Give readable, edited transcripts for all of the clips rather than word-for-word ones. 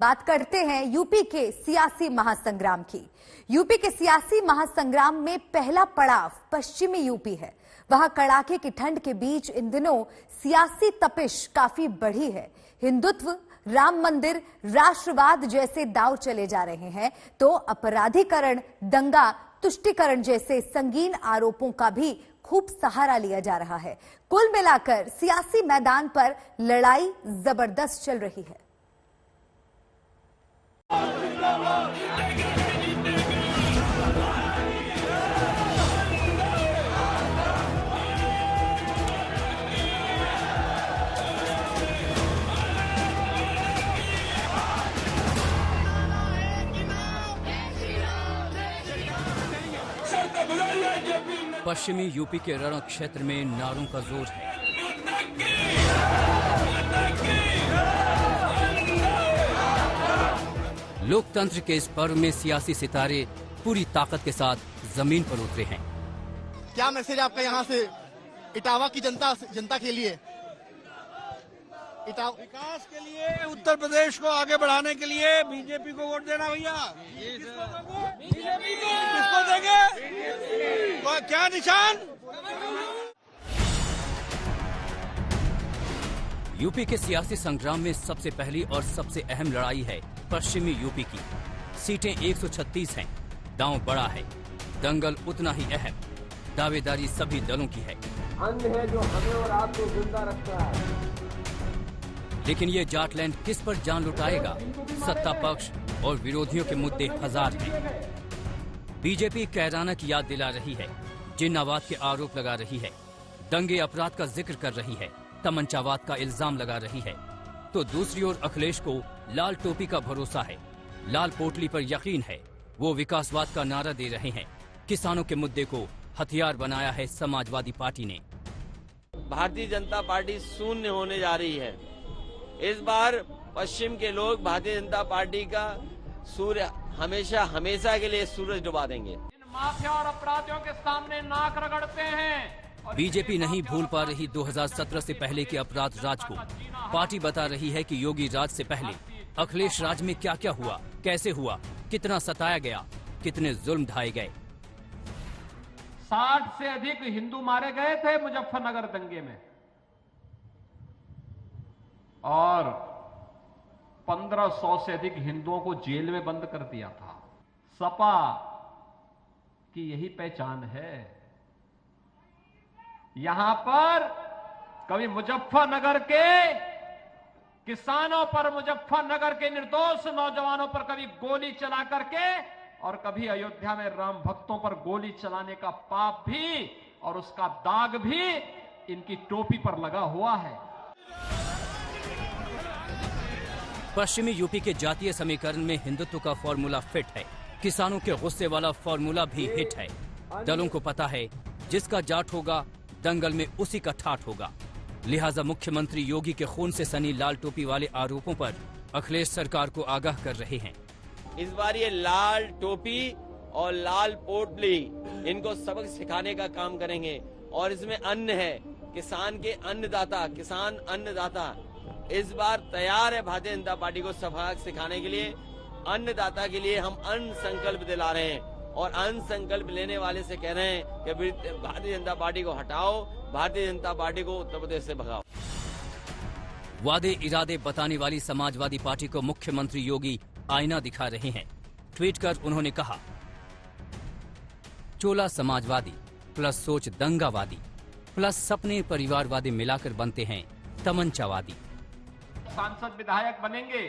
बात करते हैं यूपी के सियासी महासंग्राम की। यूपी के सियासी महासंग्राम में पहला पड़ाव पश्चिमी यूपी है। वहां कड़ाके की ठंड के बीच इन दिनों सियासी तपिश काफी बढ़ी है। हिंदुत्व, राम मंदिर, राष्ट्रवाद जैसे दांव चले जा रहे हैं, तो अपराधीकरण, दंगा, तुष्टीकरण जैसे संगीन आरोपों का भी खूब सहारा लिया जा रहा है। कुल मिलाकर सियासी मैदान पर लड़ाई जबरदस्त चल रही है। पश्चिमी यूपी के रण क्षेत्र में नारों का जोर है। लोकतंत्र के इस पर्व में सियासी सितारे पूरी ताकत के साथ जमीन पर उतरे हैं। क्या मैसेज आपका यहाँ से इटावा की जनता के लिए? विकास के लिए, उत्तर प्रदेश को आगे बढ़ाने के लिए बीजेपी को वोट देना भैया। बीजेपी को किसको देंगे? क्या निशान? यूपी के सियासी संग्राम में सबसे पहली और सबसे अहम लड़ाई है पश्चिमी यूपी की। सीटें 136 हैं, दांव बड़ा है, दंगल उतना ही अहम। दावेदारी सभी दलों की है। अन्न है जो हमें और आपको जिंदा रखता है। लेकिन ये जाटलैंड किस पर जान लुटाएगा? सत्ता पक्ष और विरोधियों के मुद्दे हजार हैं। बीजेपी कैराना की याद दिला रही है, जिन्नावाद के आरोप लगा रही है, दंगे अपराध का जिक्र कर रही है, तमंचावाद का इल्जाम लगा रही है। तो दूसरी ओर अखिलेश को लाल टोपी का भरोसा है, लाल पोटली पर यकीन है। वो विकासवाद का नारा दे रहे हैं। किसानों के मुद्दे को हथियार बनाया है समाजवादी पार्टी ने। भारतीय जनता पार्टी शून्य होने जा रही है। इस बार पश्चिम के लोग भारतीय जनता पार्टी का सूर्य हमेशा के लिए सूरज डुबा देंगे। इन माफिया और अपराधियों के सामने नाक रगड़ते हैं। बीजेपी नहीं भूल पा रही 2017 से पहले के अपराध राज को। पार्टी बता रही है कि योगी राज से पहले अखिलेश राज में क्या क्या हुआ, कैसे हुआ, कितना सताया गया, कितने जुल्म ढाए गए। 60 से अधिक हिंदू मारे गए थे मुजफ्फरनगर दंगे में, और 1500 से अधिक हिंदुओं को जेल में बंद कर दिया था। सपा की यही पहचान है। यहां पर कभी मुजफ्फरनगर के किसानों पर, मुजफ्फरनगर के निर्दोष नौजवानों पर कभी गोली चला करके, और कभी अयोध्या में राम भक्तों पर गोली चलाने का पाप भी और उसका दाग भी इनकी टोपी पर लगा हुआ है। पश्चिमी यूपी के जातीय समीकरण में हिंदुत्व का फॉर्मूला फिट है। किसानों के गुस्से वाला फॉर्मूला भी हिट है। दलों को पता है, जिसका जाट होगा दंगल में उसी का ठाठ होगा। लिहाजा मुख्यमंत्री योगी के खून से सनी लाल टोपी वाले आरोपों पर अखिलेश सरकार को आगाह कर रहे हैं। इस बार ये लाल टोपी और लाल पोटली इनको सबक सिखाने का काम करेंगे। और इसमें अन्न है, किसान के अन्नदाता, किसान अन्नदाता इस बार तैयार है भारतीय जनता पार्टी को सबक सिखाने के लिए। अन्नदाता के लिए हम अन्न संकल्प दिला रहे हैं, और अन्न संकल्प लेने वाले से कह रहे हैं कि भारतीय जनता पार्टी को हटाओ, भारतीय जनता पार्टी को उत्तर प्रदेश से भगाओ। वादे इरादे बताने वाली समाजवादी पार्टी को मुख्यमंत्री योगी आईना दिखा रहे हैं। ट्वीट कर उन्होंने कहा, चोला समाजवादी प्लस सोच दंगावादी प्लस सपने परिवारवादी मिलाकर बनते हैं तमंचावादी। सांसद विधायक बनेंगे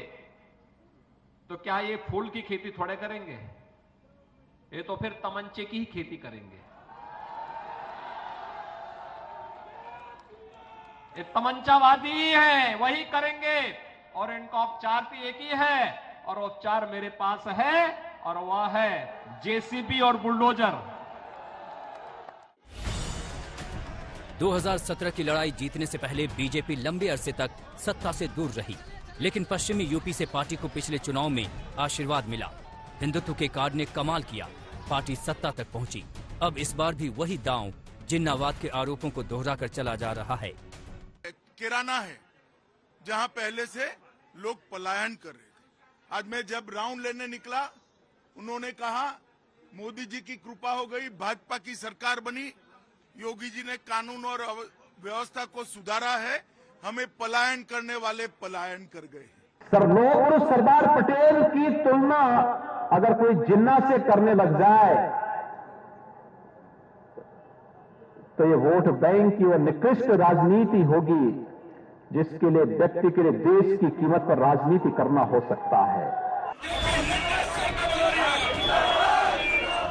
तो क्या ये फूल की खेती थोड़े करेंगे? ये तो फिर तमंचे की ही खेती करेंगे। ये तमंचावादी ही है, वही करेंगे। और इनका उपचार भी एक ही है, और उपचार मेरे पास है, और वह है जेसीबी और बुलडोजर। 2017 की लड़ाई जीतने से पहले बीजेपी लंबे अरसे तक सत्ता से दूर रही, लेकिन पश्चिमी यूपी से पार्टी को पिछले चुनाव में आशीर्वाद मिला। हिंदुत्व के कार्ड ने कमाल किया, पार्टी सत्ता तक पहुंची। अब इस बार भी वही दांव जिन्नावाद के आरोपों को दोहराकर चला जा रहा है। किराना है जहां पहले से लोग पलायन कर रहे थे, आज मैं जब राउंड लेने निकला, उन्होंने कहा मोदी जी की कृपा हो गई, भाजपा की सरकार बनी, योगी जी ने कानून और व्यवस्था को सुधारा है, हमें पलायन करने वाले पलायन कर गए। सरदार पटेल की तुलना अगर कोई जिन्ना से करने लग जाए तो ये वोट बैंक की और निकृष्ट राजनीति होगी, जिसके लिए व्यक्ति के लिए देश की कीमत पर राजनीति करना हो सकता है।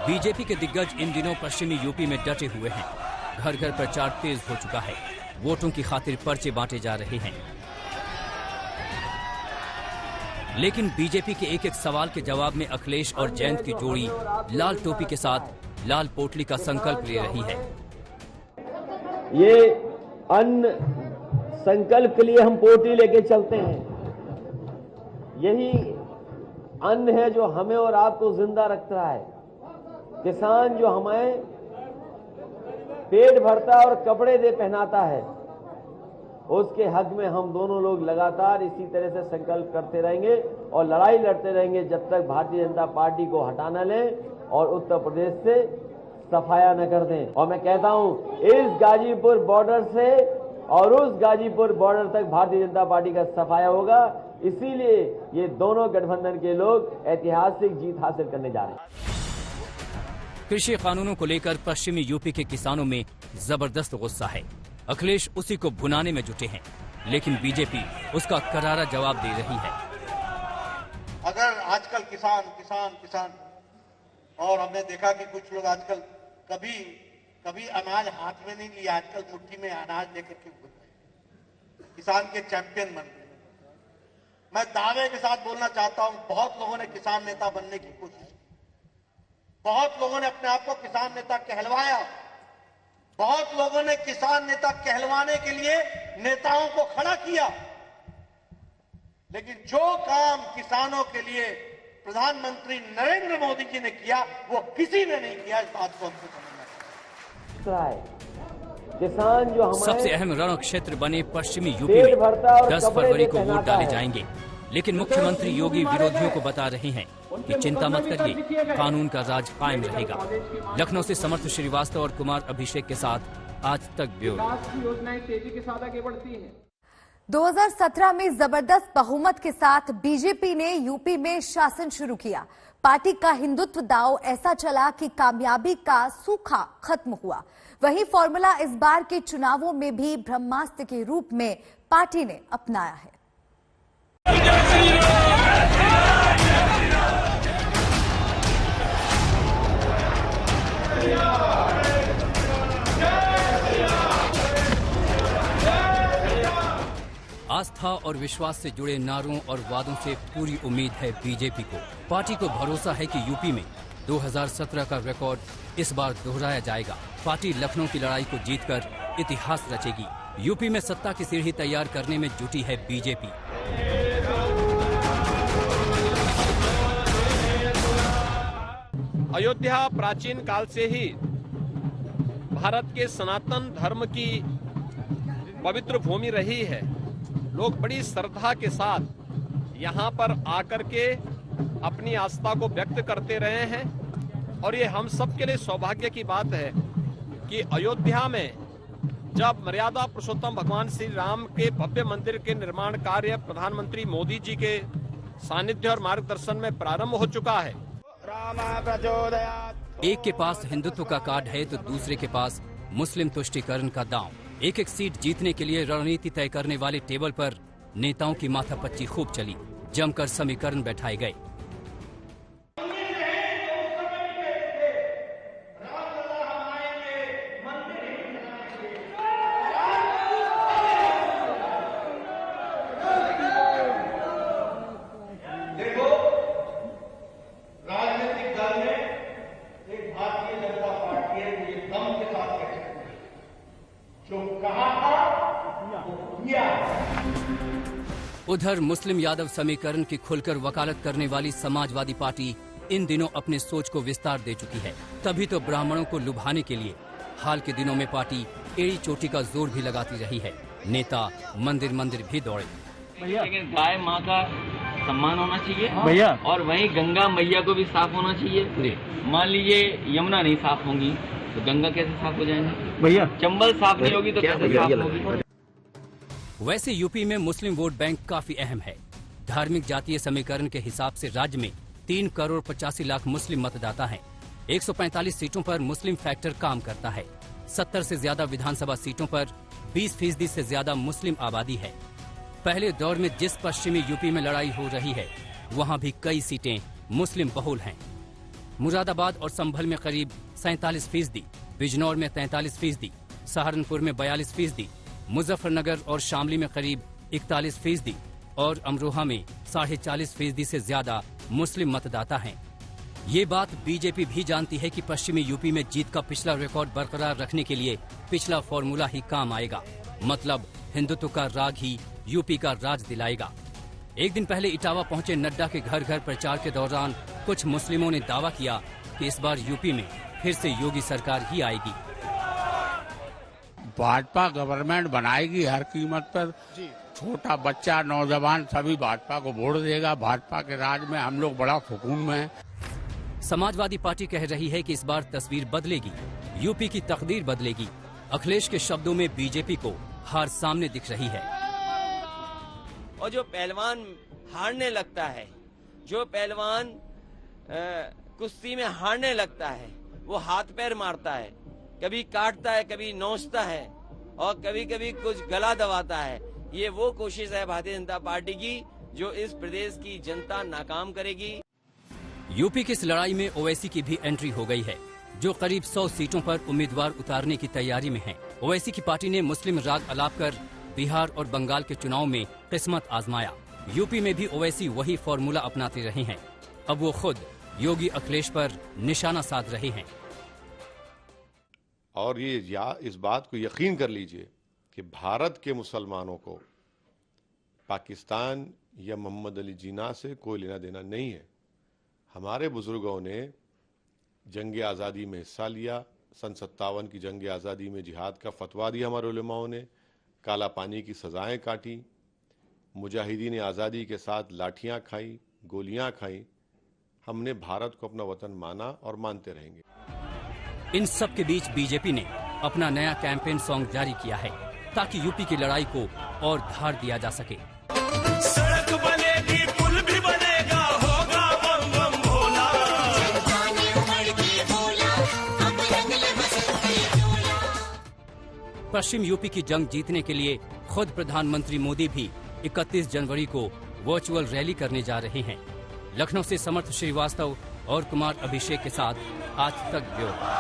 बीजेपी के दिग्गज इन दिनों पश्चिमी यूपी में डटे हुए हैं। घर घर प्रचार तेज हो चुका है। वोटों की खातिर पर्चे बांटे जा रहे हैं। लेकिन बीजेपी के एक एक सवाल के जवाब में अखिलेश और जयंत की जोड़ी लाल टोपी के साथ लाल पोटली का संकल्प ले रही है। ये अन्न संकल्प के लिए हम पोटली लेके चलते हैं। यही अन्न है जो हमें और आपको जिंदा रखता है। किसान जो हमें पेट भरता है और कपड़े दे पहनाता है, उसके हक में हम दोनों लोग लगातार इसी तरह से संकल्प करते रहेंगे और लड़ाई लड़ते रहेंगे जब तक भारतीय जनता पार्टी को हटा न लें और उत्तर प्रदेश से सफाया न कर दें। और मैं कहता हूं, इस गाजीपुर बॉर्डर से और उस गाजीपुर बॉर्डर तक भारतीय जनता पार्टी का सफाया होगा। इसीलिए ये दोनों गठबंधन के लोग ऐतिहासिक जीत हासिल करने जा रहे हैं। कृषि कानूनों को लेकर पश्चिमी यूपी के किसानों में जबरदस्त गुस्सा है। अखिलेश उसी को भुनाने में जुटे हैं, लेकिन बीजेपी उसका करारा जवाब दे रही है। अगर आजकल किसान किसान किसान, और हमने देखा कि कुछ लोग आजकल कभी अनाज हाथ में नहीं लिया, आजकल मुट्ठी में अनाज लेकर के घूम रहे, किसान के चैंपियन बन गए। मैं दावे के साथ बोलना चाहता हूं, बहुत लोगों ने किसान नेता बनने की कोशिश की, बहुत लोगों ने अपने आप को किसान नेता कहलवाया, बहुत लोगों ने किसान नेता कहलवाने के लिए नेताओं को खड़ा किया, लेकिन जो काम किसानों के लिए प्रधानमंत्री नरेंद्र मोदी जी ने किया वो किसी ने नहीं किया। इस बात को हमको समझना है। किसान जो सबसे अहम रण क्षेत्र बने पश्चिमी यूपी में 10 फरवरी को वोट डाले जाएंगे, लेकिन मुख्यमंत्री योगी विरोधियों को बता रहे हैं कि चिंता मत करिए, कानून का राज कायम रहेगा। लखनऊ से समर्थ श्रीवास्तव और कुमार अभिषेक के साथ आज तक ब्यूरो। योजनाएं तेजी के साथ आगे बढ़ती हैं। 2017 में जबरदस्त बहुमत के साथ बीजेपी ने यूपी में शासन शुरू किया। पार्टी का हिंदुत्व दांव ऐसा चला कि कामयाबी का सूखा खत्म हुआ। वहीं फॉर्मूला इस बार के चुनावों में भी ब्रह्मास्त्र के रूप में पार्टी ने अपनाया है। आस्था और विश्वास से जुड़े नारों और वादों से पूरी उम्मीद है बीजेपी को। पार्टी को भरोसा है कि यूपी में 2017 का रिकॉर्ड इस बार दोहराया जाएगा। पार्टी लखनऊ की लड़ाई को जीतकर इतिहास रचेगी। यूपी में सत्ता की सीढ़ी तैयार करने में जुटी है बीजेपी। अयोध्या प्राचीन काल से ही भारत के सनातन धर्म की पवित्र भूमि रही है। लोग बड़ी श्रद्धा के साथ यहाँ पर आकर के अपनी आस्था को व्यक्त करते रहे हैं और ये हम सब के लिए सौभाग्य की बात है कि अयोध्या में जब मर्यादा पुरुषोत्तम भगवान श्री राम के भव्य मंदिर के निर्माण कार्य प्रधानमंत्री मोदी जी के सानिध्य और मार्गदर्शन में प्रारंभ हो चुका है। एक के पास हिंदुत्व का कार्ड है तो दूसरे के पास मुस्लिम तुष्टीकरण का दांव। एक एक सीट जीतने के लिए रणनीति तय करने वाले टेबल पर नेताओं की माथापच्ची खूब चली। जमकर समीकरण बैठाए गए। उधर मुस्लिम यादव समीकरण की खुलकर वकालत करने वाली समाजवादी पार्टी इन दिनों अपने सोच को विस्तार दे चुकी है। तभी तो ब्राह्मणों को लुभाने के लिए हाल के दिनों में पार्टी एड़ी चोटी का जोर भी लगाती रही है। नेता मंदिर मंदिर भी दौड़े। लेकिन गाय माँ का सम्मान होना चाहिए भैया, और वहीं गंगा मैया को भी साफ होना चाहिए। मान लीजिए यमुना नहीं साफ होंगी तो गंगा कैसे साफ हो जाएंगे भैया, चंबल साफ नहीं होगी तो कैसे साफ होगी। वैसे यूपी में मुस्लिम वोट बैंक काफी अहम है। धार्मिक जातीय समीकरण के हिसाब से राज्य में 3 करोड़ 85 लाख मुस्लिम मतदाता हैं। 145 सीटों पर मुस्लिम फैक्टर काम करता है। 70 से ज्यादा विधानसभा सीटों पर 20% से ज्यादा मुस्लिम आबादी है। पहले दौर में जिस पश्चिमी यूपी में लड़ाई हो रही है वहाँ भी कई सीटें मुस्लिम बहुल हैं। मुरादाबाद और संभल में करीब 47%, बिजनौर में 43%, सहारनपुर में 42%, मुजफ्फरनगर और शामली में करीब 41% और अमरोहा में 40.5% से ज्यादा मुस्लिम मतदाता हैं। ये बात बीजेपी भी जानती है कि पश्चिमी यूपी में जीत का पिछला रिकॉर्ड बरकरार रखने के लिए पिछला फॉर्मूला ही काम आएगा। मतलब हिंदुत्व का राग ही यूपी का राज दिलाएगा। एक दिन पहले इटावा पहुंचे नड्डा के घर घर प्रचार के दौरान कुछ मुस्लिमों ने दावा किया कि इस बार यूपी में फिर से योगी सरकार ही आएगी। भाजपा गवर्नमेंट बनाएगी हर कीमत पर। छोटा बच्चा, नौजवान सभी भाजपा को वोट देगा। भाजपा के राज में हम लोग बड़ा सुकून में हैं। समाजवादी पार्टी कह रही है कि इस बार तस्वीर बदलेगी, यूपी की तकदीर बदलेगी। अखिलेश के शब्दों में बीजेपी को हार सामने दिख रही है। और जो पहलवान हारने लगता है, जो पहलवान कुश्ती में हारने लगता है, वो हाथ पैर मारता है, कभी काटता है, कभी नोचता है और कभी कभी कुछ गला दबाता है। ये वो कोशिश है भारतीय जनता पार्टी की जो इस प्रदेश की जनता नाकाम करेगी। यूपी की इस लड़ाई में ओवैसी की भी एंट्री हो गई है, जो करीब 100 सीटों पर उम्मीदवार उतारने की तैयारी में है। ओवैसी की पार्टी ने मुस्लिम राग अलाप कर बिहार और बंगाल के चुनाव में किस्मत आजमाया। यूपी में भी ओवैसी वही फॉर्मूला अपनाते रहे हैं। अब वो खुद योगी अखिलेश पर निशाना साध रहे हैं। और इस बात को यकीन कर लीजिए कि भारत के मुसलमानों को पाकिस्तान या मोहम्मद अली जिन्ना से कोई लेना देना नहीं है। हमारे बुजुर्गों ने जंग आज़ादी में हिस्सा लिया। सन 57 की जंग आज़ादी में जिहाद का फतवा दिया हमारे उलेमाओं ने, काला पानी की सजाएं काटी, मुजाहिदीन आज़ादी के साथ लाठियां खाई, गोलियां खाई। हमने भारत को अपना वतन माना और मानते रहेंगे। इन सब के बीच बीजेपी ने अपना नया कैंपेन सॉन्ग जारी किया है ताकि यूपी की लड़ाई को और धार दिया जा सके। सड़क बनेगी, पुल भी बनेगा, होगा बम बम भोला। पश्चिम यूपी की जंग जीतने के लिए खुद प्रधानमंत्री मोदी भी 31 जनवरी को वर्चुअल रैली करने जा रहे हैं। लखनऊ से समर्थ श्रीवास्तव और कुमार अभिषेक के साथ आज तक ब्यूरो।